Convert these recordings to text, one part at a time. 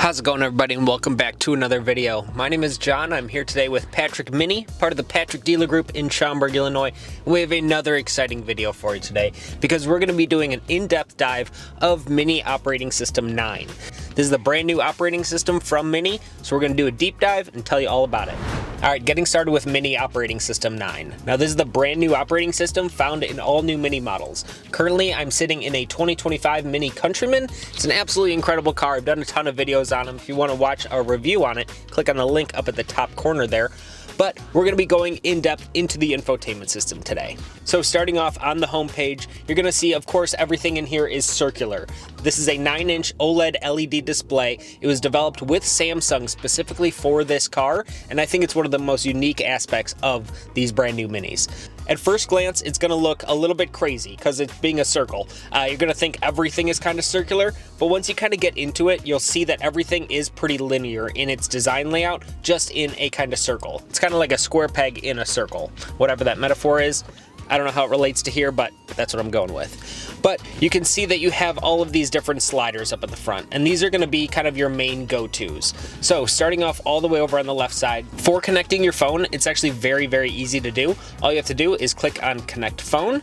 How's it going, everybody, and welcome back to another video. My name is John. I'm here today with Patrick Mini, part of the Patrick Dealer Group in Schaumburg, Illinois. And we have another exciting video for you today because we're going to be doing an in-depth dive of Mini Operating System 9. This is the brand new operating system from Mini, so we're going to do a deep dive and tell you all about it. Alright, getting started with Mini Operating System 9. Now this is the brand new operating system found in all new Mini models. Currently, I'm sitting in a 2025 Mini Countryman. It's an absolutely incredible car. I've done a ton of videos on them. If you want to watch a review on it, click on the link up at the top corner there. But we're going to be going in depth into the infotainment system today. So starting off on the home page, you're going to see, of course, everything in here is circular. This is a 9-inch OLED LED display. It was developed with Samsung specifically for this car, and I think it's one of the most unique aspects of these brand new Minis. At first glance, it's going to look a little bit crazy because it's being a circle. You're going to think everything is kind of circular, but once you kind of get into it, you'll see that everything is pretty linear in its design layout, just in a kind of circle. It's kind of like a square peg in a circle, whatever that metaphor is. I don't know how it relates to here, but that's what I'm going with. But you can see that you have all of these different sliders up at the front, and these are going to be kind of your main go-tos. So starting off all the way over on the left side, for connecting your phone, it's actually very, very easy to do. All you have to do is click on Connect Phone.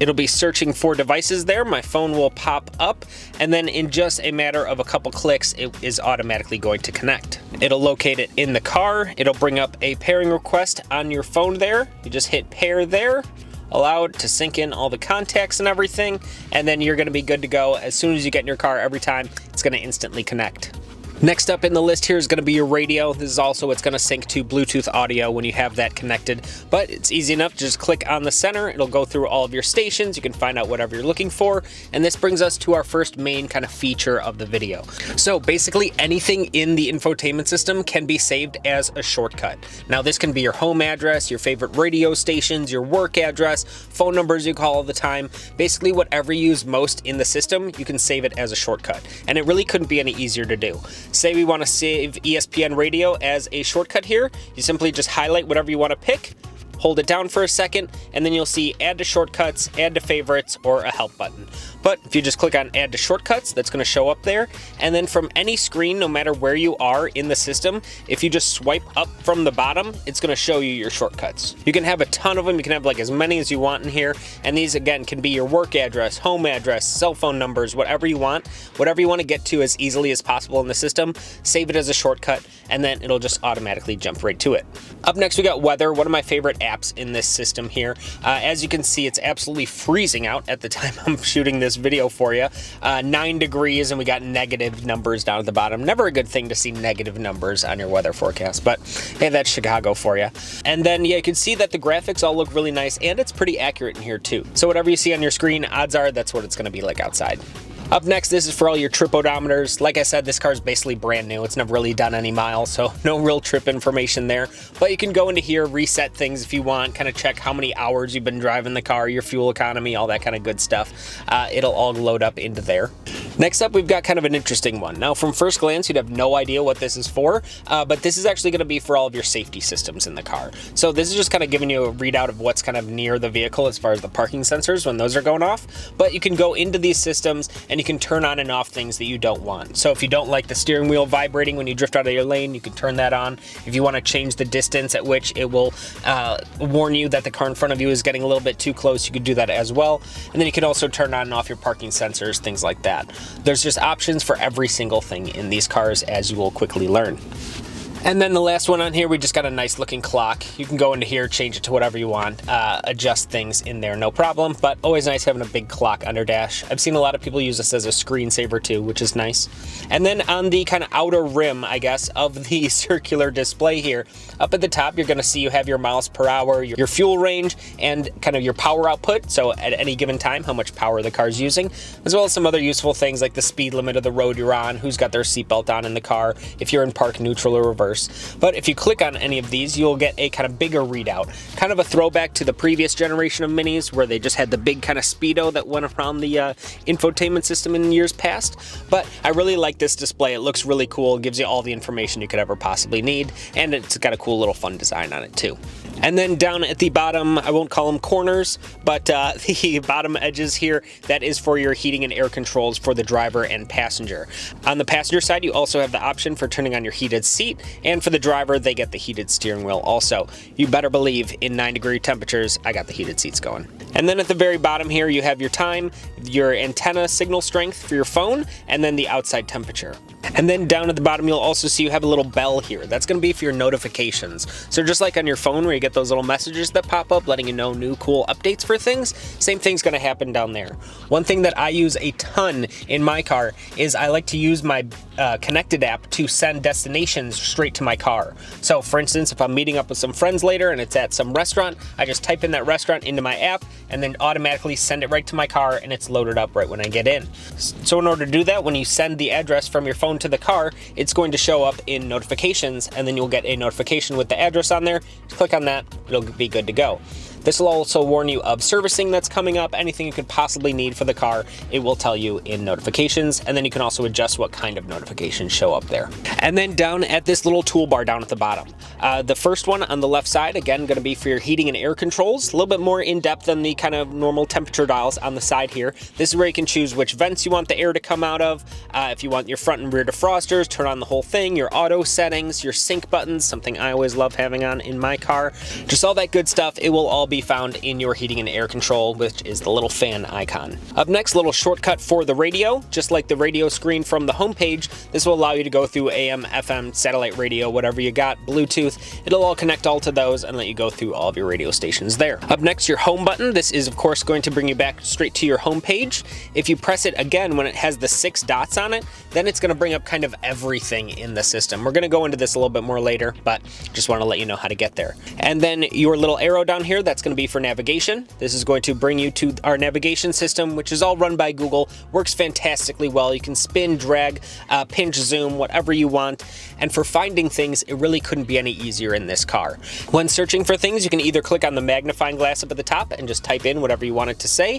It'll be searching for devices there. My phone will pop up, and then in just a matter of a couple clicks, it is automatically going to connect. It'll locate it in the car. It'll bring up a pairing request on your phone there. You just hit pair there. Allow it to sync in all the contacts and everything, and then you're going to be good to go. As soon as you get in your car, every time, it's going to instantly connect. Next up in the list here is going to be your radio. This is also what's going to sync to Bluetooth audio when you have that connected, but it's easy enough. Just click on the center. It'll go through all of your stations. You can find out whatever you're looking for, and this brings us to our first main kind of feature of the video. So basically anything in the infotainment system can be saved as a shortcut. Now this can be your home address, your favorite radio stations, your work address, phone numbers you call all the time. Basically whatever you use most in the system, you can save it as a shortcut, and it really couldn't be any easier to do. Say we want to save ESPN radio as a shortcut here. You simply just highlight whatever you want to pick, hold it down for a second, and then you'll see add to shortcuts, add to favorites, or a help button. But if you just click on add to shortcuts, that's going to show up there. And then from any screen, no matter where you are in the system, if you just swipe up from the bottom, it's going to show you your shortcuts. You can have a ton of them. You can have like as many as you want in here. And these again can be your work address, home address, cell phone numbers, whatever you want to get to as easily as possible in the system. Save it as a shortcut, and then it'll just automatically jump right to it. Up next, we got weather, one of my favorite apps in this system here. As you can see, it's absolutely freezing out at the time I'm shooting this video for you. 9 degrees, and we got negative numbers down at the bottom. Never a good thing to see negative numbers on your weather forecast, but hey, that's Chicago for you. And then yeah, you can see that the graphics all look really nice, and it's pretty accurate in here too. So whatever you see on your screen, odds are that's what it's going to be like outside. Up next, this is for all your trip odometers. Like I said, this car is basically brand new. It's never really done any miles, so no real trip information there. But you can go into here, reset things if you want, kind of check how many hours you've been driving the car, your fuel economy, all that kind of good stuff. It'll all load up into there. Next up, we've got kind of an interesting one. Now, from first glance, you'd have no idea what this is for, but this is actually going to be for all of your safety systems in the car. So this is just kind of giving you a readout of what's kind of near the vehicle as far as the parking sensors when those are going off. But you can go into these systems and you can turn on and off things that you don't want. So if you don't like the steering wheel vibrating when you drift out of your lane, you can turn that on. If you want to change the distance at which it will warn you that the car in front of you is getting a little bit too close, you could do that as well. And then you can also turn on and off your parking sensors, things like that. There's just options for every single thing in these cars, as you will quickly learn. And then the last one on here, we just got a nice looking clock. You can go into here, change it to whatever you want, adjust things in there, no problem. But always nice having a big clock under dash. I've seen a lot of people use this as a screensaver too, which is nice. And then on the kind of outer rim, I guess, of the circular display here, up at the top, you're going to see you have your miles per hour, your fuel range, and kind of your power output. So at any given time, how much power the car's using, as well as some other useful things like the speed limit of the road you're on, who's got their seatbelt on in the car, if you're in park neutral or reverse. course. But if you click on any of these, you'll get a kind of bigger readout, kind of a throwback to the previous generation of minis where they just had the big kind of speedo that went around the infotainment system in years past. But I really like this display. It looks really cool. It gives you all the information you could ever possibly need, and it's got a cool little fun design on it too. And then down at the bottom, I won't call them corners, but the bottom edges here, that is for your heating and air controls for the driver and passenger. On the passenger side, you also have the option for turning on your heated seat, and for the driver, they get the heated steering wheel also. You better believe in 9-degree temperatures, I got the heated seats going. And then at the very bottom here, you have your time, your antenna signal strength for your phone, and then the outside temperature. And then down at the bottom, you'll also see you have a little bell here. That's going to be for your notifications. So just like on your phone where you get those little messages that pop up letting you know new cool updates for things, same thing's going to happen down there. One thing that I use a ton in my car is I like to use my connected app to send destinations straight to my car. So for instance, if I'm meeting up with some friends later and it's at some restaurant, I just type in that restaurant into my app and then automatically send it right to my car, and it's loaded up right when I get in. So in order to do that, when you send the address from your phone to the car, it's going to show up in notifications, and then you'll get a notification with the address on there. Just click on that, it'll be good to go. This will also warn you of servicing that's coming up, anything you could possibly need for the car, it will tell you in notifications, and then you can also adjust what kind of notifications show up there. And then down at this little toolbar down at the bottom, the first one on the left side, again, going to be for your heating and air controls, a little bit more in depth than the kind of normal temperature dials on the side here. This is where you can choose which vents you want the air to come out of, if you want your front and rear defrosters, turn on the whole thing, your auto settings, your sync buttons, something I always love having on in my car, just all that good stuff. It will all be found in your heating and air control, which is the little fan icon. Up next, a little shortcut for the radio. Just like the radio screen from the homepage, this will allow you to go through AM, FM, satellite radio, whatever you got, Bluetooth. It'll all connect all to those and let you go through all of your radio stations there. Up next, your home button. This is of course going to bring you back straight to your home page. If you press it again when it has the 6 dots on it, then it's going to bring up kind of everything in the system. We're going to go into this a little bit more later, but just want to let you know how to get there. And then your little arrow down here, that's going to be for navigation. This is going to bring you to our navigation system, which is all run by Google. Works fantastically well. You can spin, drag, pinch, zoom, whatever you want. And for finding things, it really couldn't be any easier in this car. When searching for things, you can either click on the magnifying glass up at the top and just type in whatever you want it to say.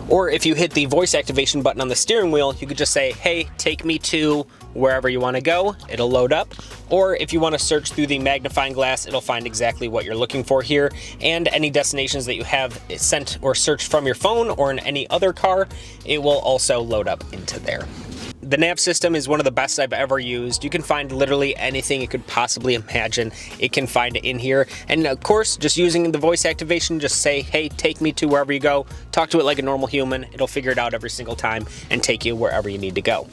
Or if you hit the voice activation button on the steering wheel, you could just say, hey, take me to wherever you want to go. It'll load up. Or if you want to search through the magnifying glass, it'll find exactly what you're looking for here, and any destinations that you have sent or searched from your phone or in any other car, it will also load up into there. The nav system is one of the best I've ever used. You can find literally anything you could possibly imagine. It can find it in here. And of course, just using the voice activation, just say, hey, take me to wherever you go. Talk to it like a normal human. It'll figure it out every single time and take you wherever you need to go.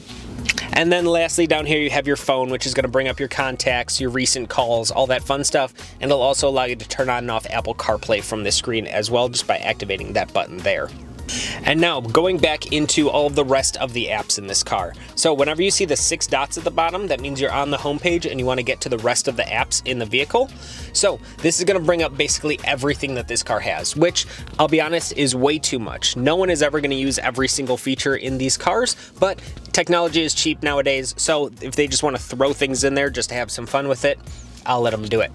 And then lastly, down here you have your phone, which is going to bring up your contacts, your recent calls, all that fun stuff. And it'll also allow you to turn on and off Apple CarPlay from this screen as well, just by activating that button there. And now going back into all of the rest of the apps in this car. So whenever you see the 6 dots at the bottom, that means you're on the home page and you want to get to the rest of the apps in the vehicle. So this is going to bring up basically everything that this car has, which I'll be honest is way too much. No one is ever going to use every single feature in these cars, but technology is cheap nowadays. So if they just want to throw things in there just to have some fun with it, I'll let them do it.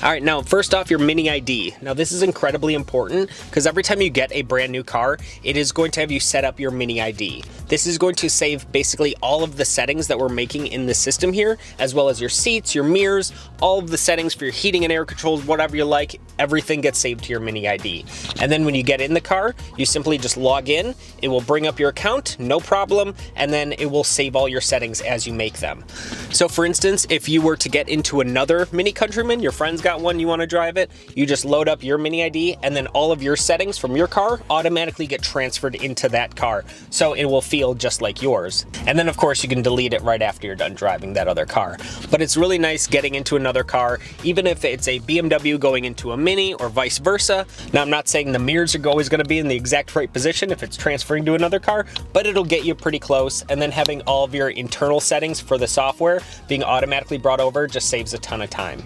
All right, now first off, your mini ID. Now this is incredibly important because every time you get a brand new car, it is going to have you set up your mini ID. This is going to save basically all of the settings that we're making in the system here, as well as your seats, your mirrors, all of the settings for your heating and air controls, whatever you like, everything gets saved to your mini ID. And then when you get in the car, you simply just log in, it will bring up your account, no problem, and then it will save all your settings as you make them. So for instance, if you were to get into another Mini Countryman, your friend's got one, you want to drive it, you just load up your mini ID and then all of your settings from your car automatically get transferred into that car. So it will feel just like yours. And then of course you can delete it right after you're done driving that other car. But it's really nice getting into another car, even if it's a BMW going into a Mini or vice versa. Now I'm not saying the mirrors are always going to be in the exact right position if it's transferring to another car, but it'll get you pretty close. And then having all of your internal settings for the software being automatically brought over just saves a ton of time.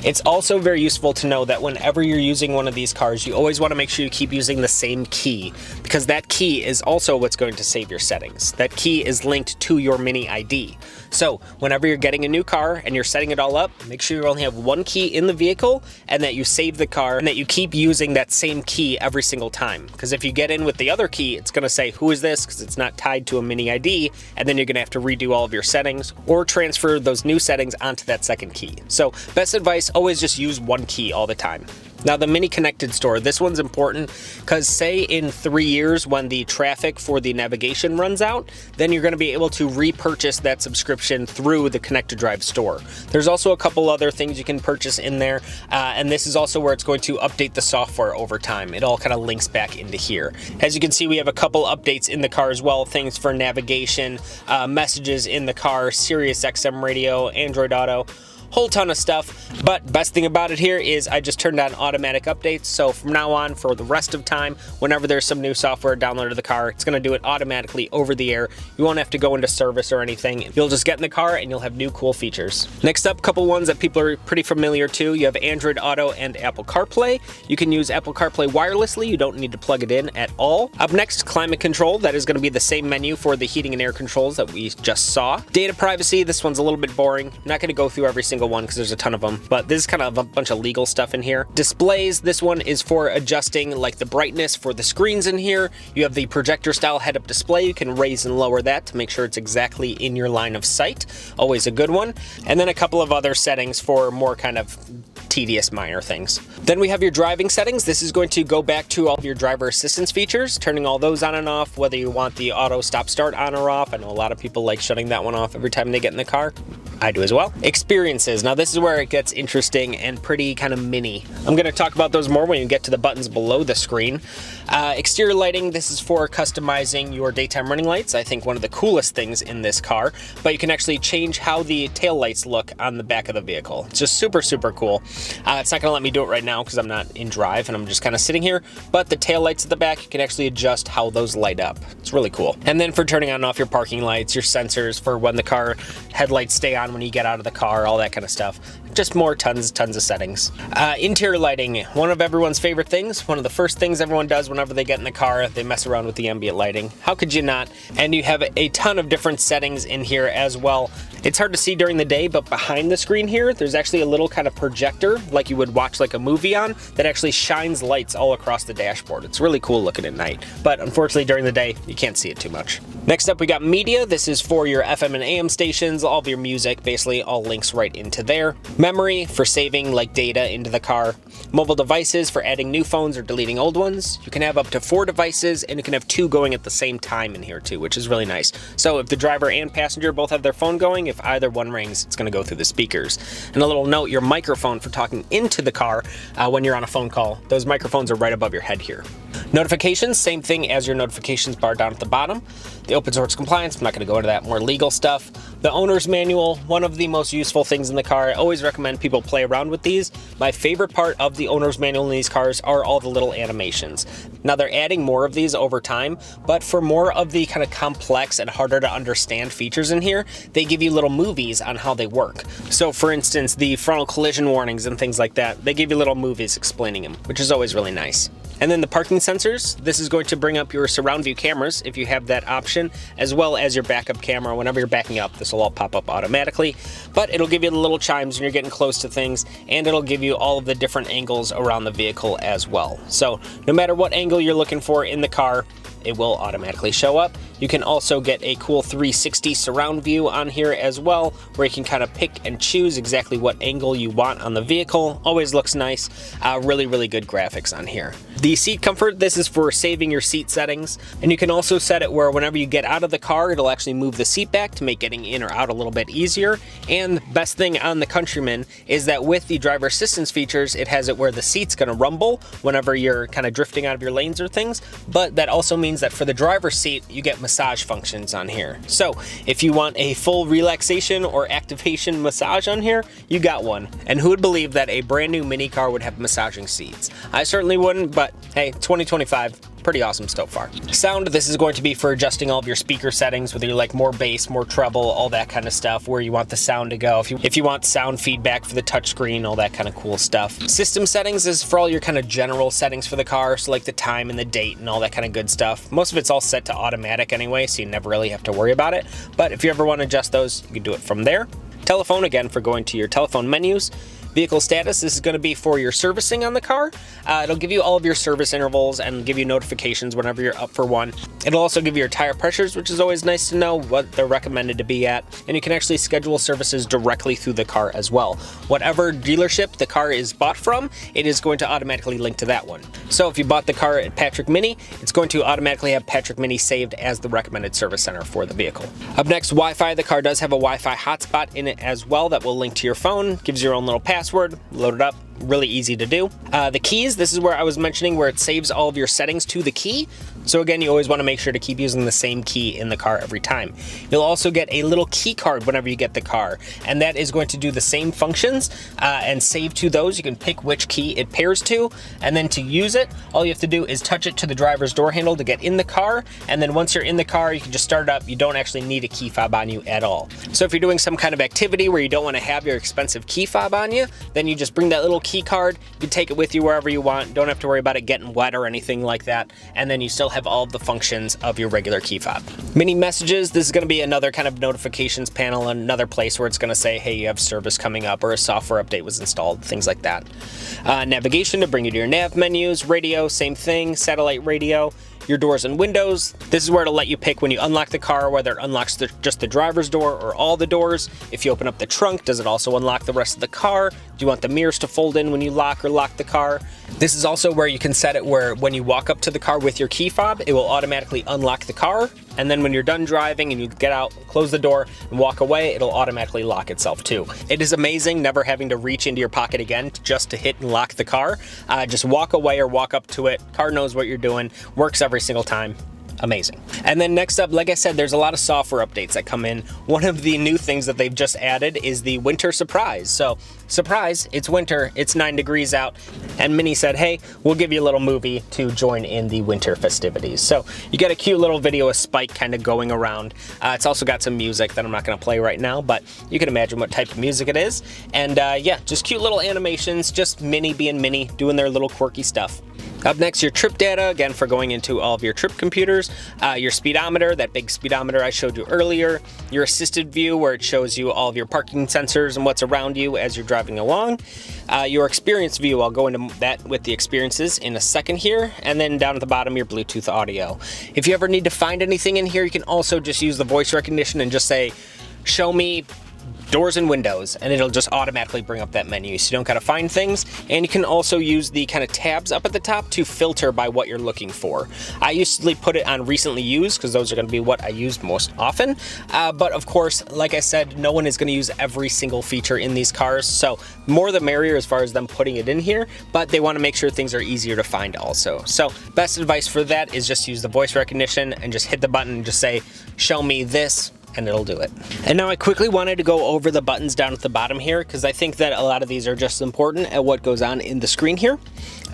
It's also very useful to know that whenever you're using one of these cars, you always want to make sure you keep using the same key, because that key is also what's going to save your settings. That key is linked to your Mini ID. So whenever you're getting a new car and you're setting it all up, make sure you only have one key in the vehicle and that you save the car and that you keep using that same key every single time. Because if you get in with the other key, it's going to say, who is this? Because it's not tied to a Mini ID, and then you're going to have to redo all of your settings or transfer those new settings onto that second key. So best advice, always just use one key all the time. Now the Mini Connected Store, this one's important because say in 3 years when the traffic for the navigation runs out, then you're going to be able to repurchase that subscription through the Connected Drive store. There's also a couple other things you can purchase in there, and this is also where it's going to update the software over time. It all kind of links back into here. As you can see, we have a couple updates in the car as well, things for navigation, messages in the car, Sirius XM radio, Android Auto, whole ton of stuff. But best thing about it here is I just turned on automatic updates, so from now on for the rest of time, whenever there's some new software downloaded to the car, it's going to do it automatically over the air. You won't have to go into service or anything. You'll just get in the car and you'll have new cool features. Next up, couple ones that people are pretty familiar to. You have Android Auto and Apple CarPlay. You can use Apple CarPlay wirelessly. You don't need to plug it in at all. Up next, climate control. That is going to be the same menu for the heating and air controls that we just saw. Data privacy. This one's a little bit boring. I'm not going to go through every single one because there's a ton of them, but this is kind of a bunch of legal stuff in here. Displays, this one is for adjusting like the brightness for the screens in here. You have the projector style head-up display. You can raise and lower that to make sure it's exactly in your line of sight. Always a good one. And then a couple of other settings for more kind of tedious minor things. Then we have your driving settings. This is going to go back to all of your driver assistance features, turning all those on and off, whether you want the auto stop start on or off. I know a lot of people like shutting that one off every time they get in the car. I do as well. Experiences. Now this is where it gets interesting and pretty kind of mini. I'm going to talk about those more when you get to the buttons below the screen. Exterior lighting, this is for customizing your daytime running lights. I think one of the coolest things in this car, but you can actually change how the tail lights look on the back of the vehicle. It's just super, super cool. It's not going to let me do it right now because I'm not in drive and I'm just kind of sitting here, but the tail lights at the back, you can actually adjust how those light up. It's really cool. And then for turning on and off your parking lights, your sensors for when the car headlights stay on when you get out of the car, all that kind of stuff. Just more tons of settings. Interior lighting, one of everyone's favorite things. One of the first things everyone does whenever they get in the car, they mess around with the ambient lighting. How could you not? And you have a ton of different settings in here as well. It's hard to see during the day, but behind the screen here, there's actually a little kind of projector like you would watch like a movie on that actually shines lights all across the dashboard. It's really cool looking at night, but unfortunately during the day, you can't see it too much. Next up, we got media. This is for your FM and AM stations, all of your music, basically all links right into there. Memory for saving like data into the car. Mobile devices for adding new phones or deleting old ones. You can have up to 4 devices and you can have 2 going at the same time in here too, which is really nice. So if the driver and passenger both have their phone going, if either one rings, it's going to go through the speakers. And a little note, your microphone for talking into the car when you're on a phone call, those microphones are right above your head here. Notifications, same thing as your notifications bar down at the bottom. The open source compliance, I'm not going to go into that, more legal stuff. The owner's manual, one of the most useful things in the car. I always recommend people play around with these. My favorite part of the owner's manual in these cars are all the little animations. Now they're adding more of these over time, but for more of the kind of complex and harder to understand features in here, they give you little movies on how they work. So for instance, the frontal collision warnings and things like that, they give you little movies explaining them, which is always really nice. And then the parking sensors, this is going to bring up your surround view cameras if you have that option, as well as your backup camera. Whenever you're backing up, this will all pop up automatically, but it'll give you the little chimes when you're getting close to things, and it'll give you all of the different angles around the vehicle as well. So no matter what angle you're looking for in the car, it will automatically show up. You can also get a cool 360 surround view on here as well, where you can kind of pick and choose exactly what angle you want on the vehicle. Always looks nice. Really, really good graphics on here. The seat comfort, this is for saving your seat settings. And you can also set it where whenever you get out of the car, it'll actually move the seat back to make getting in or out a little bit easier. And the best thing on the Countryman is that with the driver assistance features, it has it where the seat's gonna rumble whenever you're kind of drifting out of your lanes or things. But that also means that for the driver's seat, you get massage functions on here. So if you want a full relaxation or activation massage on here, you got one. And who would believe that a brand new mini car would have massaging seats? I certainly wouldn't, but hey, 2025, pretty awesome so far. Sound, this is going to be for adjusting all of your speaker settings, whether you like more bass, more treble, all that kind of stuff, where you want the sound to go. If you want sound feedback for the touchscreen, all that kind of cool stuff. System settings is for all your kind of general settings for the car, so like the time and the date and all that kind of good stuff. Most of it's all set to automatic anyway, so you never really have to worry about it. But if you ever want to adjust those, you can do it from there. Telephone, again, for going to your telephone menus. Vehicle status, this is going to be for your servicing on the car. It'll give you all of your service intervals and give you notifications whenever you're up for one. It'll also give you your tire pressures, which is always nice to know what they're recommended to be at. And you can actually schedule services directly through the car as well. Whatever dealership the car is bought from, it is going to automatically link to that one. So if you bought the car at Patrick Mini, it's going to automatically have Patrick Mini saved as the recommended service center for the vehicle. Up next, Wi-Fi. The car does have a Wi-Fi hotspot in it as well that will link to your phone, gives you your own little password, load it up, really easy to do. The keys, this is where I was mentioning where it saves all of your settings to the key. So again, you always want to make sure to keep using the same key in the car every time. You'll also get a little key card whenever you get the car, and that is going to do the same functions and save to those. You can pick which key it pairs to, and then to use it, all you have to do is touch it to the driver's door handle to get in the car, and then once you're in the car, you can just start it up. You don't actually need a key fob on you at all. So if you're doing some kind of activity where you don't want to have your expensive key fob on you, then you just bring that little key card, you can take it with you wherever you want, don't have to worry about it getting wet or anything like that, and then you still have all of the functions of your regular key fob. Mini messages, this is going to be another kind of notifications panel, another place where it's going to say, hey, you have service coming up, or a software update was installed, things like that. Navigation to bring you to your nav menus. Radio, same thing, satellite radio. Your doors and windows, this is where it'll let you pick when you unlock the car, whether it unlocks just the driver's door or all the doors. If you open up the trunk, does it also unlock the rest of the car? Do you want the mirrors to fold in when you lock or lock the car? This is also where you can set it where when you walk up to the car with your key fob, it will automatically unlock the car. And then when you're done driving and you get out, close the door and walk away, it'll automatically lock itself too. It is amazing never having to reach into your pocket again just to hit and lock the car. Just walk away or walk up to it. Car knows what you're doing, works every single time. Amazing. And then next up, like I said, there's a lot of software updates that come in. One of the new things that they've just added is the winter surprise. So surprise, it's winter, it's 9 degrees out, and Mini said, hey, we'll give you a little movie to join in the winter festivities. So you get a cute little video of Spike kind of going around. It's also got some music that I'm not going to play right now, but you can imagine what type of music it is. And yeah, just cute little animations, just Mini being Mini, doing their little quirky stuff. Up next, your trip data, again, for going into all of your trip computers. Your speedometer, that big speedometer I showed you earlier. Your assisted view, where it shows you all of your parking sensors and what's around you as you're driving along. Your experience view, I'll go into that with the experiences in a second here. And then down at the bottom, your Bluetooth audio. If you ever need to find anything in here, you can also just use the voice recognition and just say, show me doors and windows, and it'll just automatically bring up that menu, so you don't gotta find things. And you can also use the kind of tabs up at the top to filter by what you're looking for. I usually put it on recently used because those are gonna be what I use most often. But of course, like I said, no one is gonna use every single feature in these cars, so more the merrier as far as them putting it in here, but they wanna make sure things are easier to find also. So best advice for that is just use the voice recognition and just hit the button and just say, show me this, and it'll do it. And now I quickly wanted to go over the buttons down at the bottom here because I think that a lot of these are just important at what goes on in the screen here.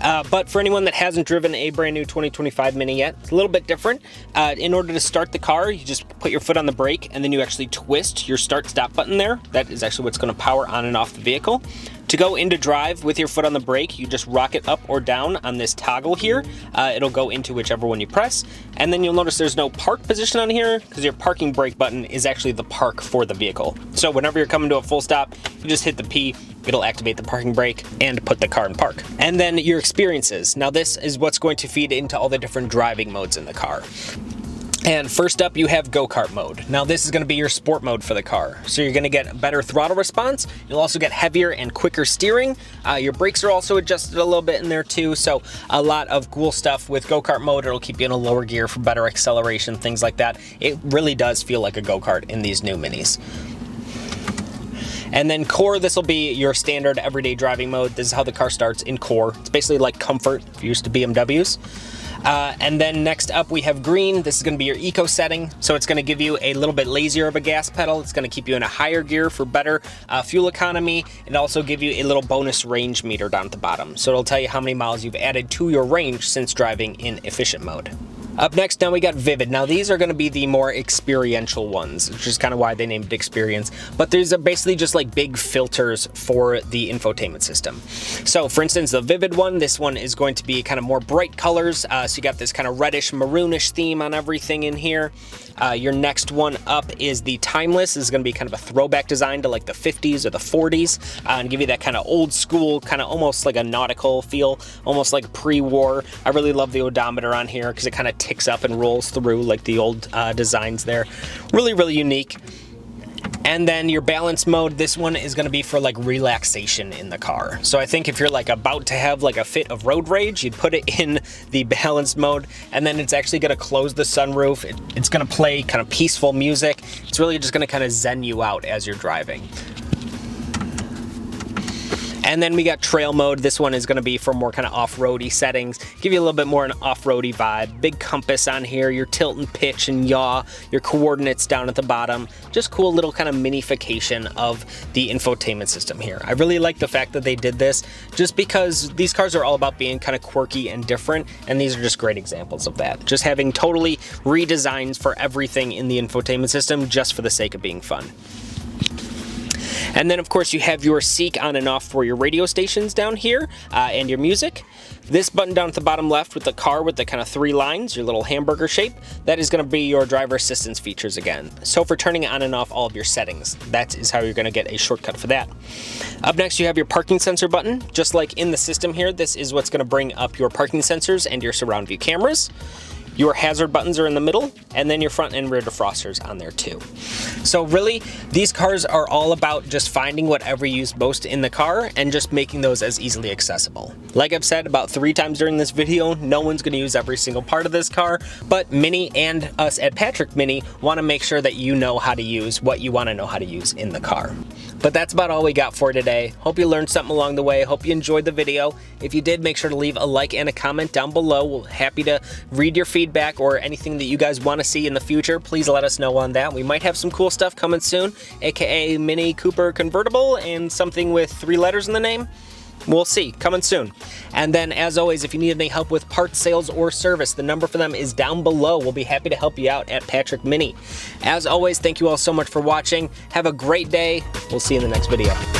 But for anyone that hasn't driven a brand new 2025 Mini yet, it's a little bit different. In order to start the car, you just put your foot on the brake and then you actually twist your start-stop button there. That is actually what's going to power on and off the vehicle. To go into drive with your foot on the brake, you just rock it up or down on this toggle here. It'll go into whichever one you press. And then you'll notice there's no park position on here because your parking brake button is actually the park for the vehicle. So whenever you're coming to a full stop, you just hit the P, it'll activate the parking brake and put the car in park. And then your experiences. Now this is what's going to feed into all the different driving modes in the car. And first up, you have go-kart mode. Now this is going to be your sport mode for the car. So you're going to get better throttle response. You'll also get heavier and quicker steering. Your brakes are also adjusted a little bit in there too. So a lot of cool stuff with go-kart mode. It'll keep you in a lower gear for better acceleration, things like that. It really does feel like a go-kart in these new Minis. And then Core, this will be your standard everyday driving mode. This is how the car starts in Core. It's basically like Comfort, if you're used to BMWs. And then next up we have green. This is going to be your eco setting. So it's going to give you a little bit lazier of a gas pedal. It's going to keep you in a higher gear for better fuel economy, and also give you a little bonus range meter down at the bottom. So it'll tell you how many miles you've added to your range since driving in efficient mode. Up next, now we got Vivid. Now these are going to be the more experiential ones, which is kind of why they named it Experience. But these are basically just like big filters for the infotainment system. So for instance, the Vivid one, this one is going to be kind of more bright colors. So you got this kind of reddish maroonish theme on everything in here. Your next one up is the Timeless. This is going to be kind of a throwback design to like the 50s or the 40s, and give you that kind of old school, kind of almost like a nautical feel, almost like pre-war. I really love the odometer on here because it kind of ticks up and rolls through like the old designs there. Really, really unique. And then your balance mode, this one is going to be for like relaxation in the car. So I think if you're like about to have like a fit of road rage, you'd put it in the balanced mode, and then it's actually going to close the sunroof. It's going to play kind of peaceful music. It's really just going to kind of zen you out as you're driving. And then we got trail mode. This one is going to be for more kind of off-roady settings. Give you a little bit more an off-roady vibe. Big compass on here, your tilt and pitch and yaw, your coordinates down at the bottom. Just cool little kind of minification of the infotainment system here. I really like the fact that they did this just because these cars are all about being kind of quirky and different, and these are just great examples of that. Just having totally redesigns for everything in the infotainment system just for the sake of being fun. And then of course you have your seek on and off for your radio stations down here and your music. This button down at the bottom left with the car with the kind of 3 lines, your little hamburger shape, that is going to be your driver assistance features again. So for turning on and off all of your settings, that is how you're going to get a shortcut for that. Up next you have your parking sensor button. Just like in the system here, this is what's going to bring up your parking sensors and your surround view cameras. Your hazard buttons are in the middle, and then your front and rear defrosters on there too. So really, these cars are all about just finding whatever you use most in the car and just making those as easily accessible. Like I've said about 3 times during this video, no one's going to use every single part of this car, but Mini and us at Patrick Mini want to make sure that you know how to use what you want to know how to use in the car. But that's about all we got for today. Hope you learned something along the way. Hope you enjoyed the video. If you did, make sure to leave a like and a comment down below. We're happy to read your feedback or anything that you guys want to see in the future. Please let us know on that. We might have some cool stuff coming soon, aka Mini Cooper convertible and something with 3 letters in the name. We'll see, coming soon. And then as always, if you need any help with parts, sales, or service, the number for them is down below. We'll be happy to help you out at Patrick Mini. As always, thank you all so much for watching. Have a great day. We'll see you in the next video.